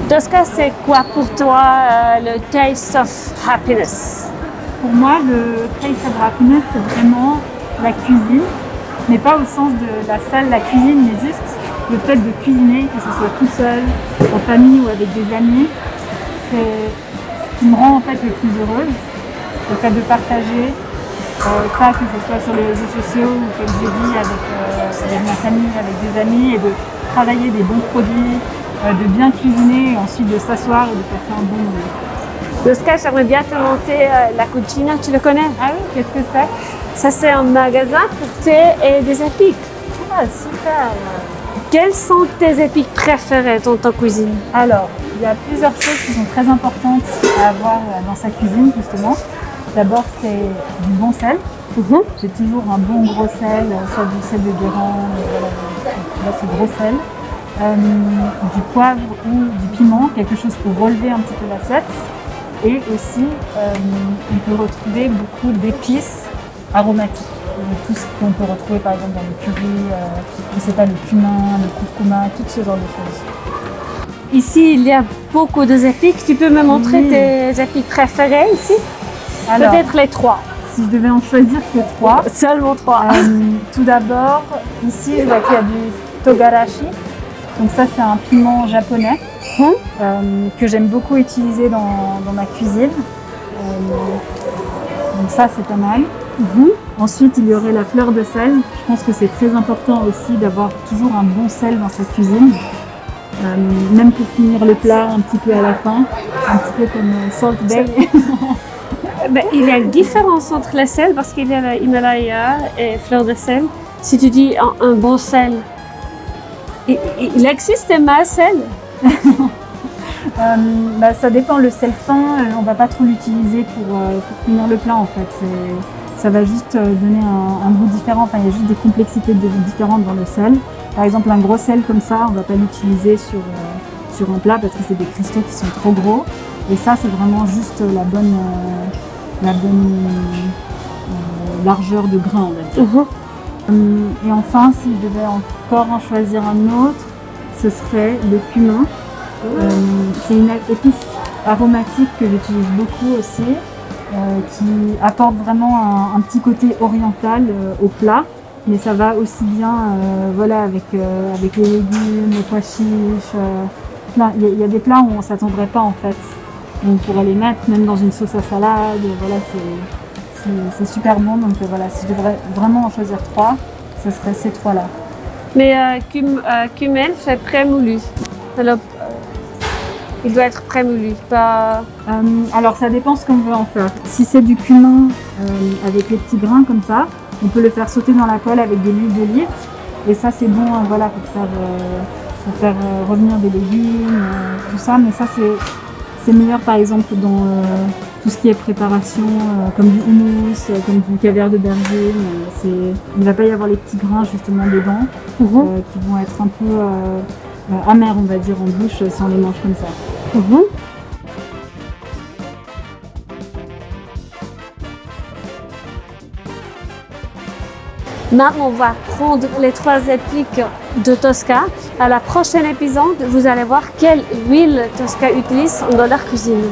Tosca, c'est quoi pour toi le taste of happiness? Pour moi, le taste of happiness, c'est vraiment la cuisine, mais pas au sens de la salle, la cuisine, mais juste le fait de cuisiner, que ce soit tout seul, en famille ou avec des amis. C'est ce qui me rend en fait le plus heureuse, le fait de partager ça, que ce soit sur les réseaux sociaux ou comme j'ai dit avec ma famille, avec des amis, et de travailler des bons produits, de bien cuisiner et ensuite de s'asseoir et de passer un bon moment. Tosca, j'aimerais bien te montrer la cucina, tu le connais? Ah oui, qu'est-ce que c'est? Ça, c'est un magasin pour thé et des épices. Ah super! Quelles sont tes épices préférées dans ta cuisine? Alors, il y a plusieurs choses qui sont très importantes à avoir dans sa cuisine justement. D'abord, c'est du bon sel. J'ai toujours un bon gros sel, soit du sel de Guérande, voilà, ce gros sel. Du poivre ou du piment, quelque chose pour relever un petit peu l'assiette. Et aussi, on peut retrouver beaucoup d'épices aromatiques. Tout ce qu'on peut retrouver par exemple dans le curry, je sais pas, le cumin, le curcuma, tout ce genre de choses. Ici, il y a beaucoup d'épices. Tu peux me montrer tes épices préférées ici? Alors, peut-être les 3. Si je devais en choisir que 3. Seulement 3. Tout d'abord, ici, je vois qu'il y a du togarashi. Donc ça, c'est un piment japonais que j'aime beaucoup utiliser dans ma cuisine. Donc ça, c'est pas mal. Ensuite, il y aurait la fleur de sel. Je pense que c'est très important aussi d'avoir toujours un bon sel dans sa cuisine. Même pour finir le plat un petit peu à la fin, un petit peu comme Salt Bay. Il y a une différence entre le sel parce qu'il y a l'Himalaya et fleur de sel. Si tu dis un bon sel, il existe un mal sel? Ça dépend, le sel fin, on va pas trop l'utiliser pour finir le plat en fait. Ça va juste donner un goût différent, enfin il y a juste des complexités différentes dans le sel. Par exemple un gros sel comme ça, on va pas l'utiliser sur un plat parce que c'est des cristaux qui sont trop gros. Et ça c'est vraiment juste la bonne largeur de grain on va dire. Et enfin, si je devais encore en choisir un autre, ce serait le cumin. C'est une épice aromatique que j'utilise beaucoup aussi, qui apporte vraiment un petit côté oriental au plat, mais ça va aussi bien voilà, avec les légumes, les pois chiches. Il y a des plats où on ne s'attendrait pas en fait. On pourrait les mettre même dans une sauce à salade, voilà, c'est super bon. Donc voilà, si je devrais vraiment en choisir 3, ce serait ces 3-là. Mais cumin, c'est prémoulu. Alors, il doit être prémoulu, pas... Alors ça dépend ce qu'on veut en faire. Si c'est du cumin avec les petits grains comme ça, on peut le faire sauter dans la poêle avec de l'huile d'olive. Et ça c'est bon voilà, pour faire revenir des légumes, tout ça. Mais ça c'est meilleur par exemple dans tout ce qui est préparation, comme du houmous, comme du caviar de berger. Il ne va pas y avoir les petits grains justement dedans, qui vont être un peu amers on va dire en bouche si on les mange comme ça. Maintenant, on va prendre les 3 épices de Tosca. À la prochaine épisode, vous allez voir quelle huile Tosca utilise dans leur cuisine.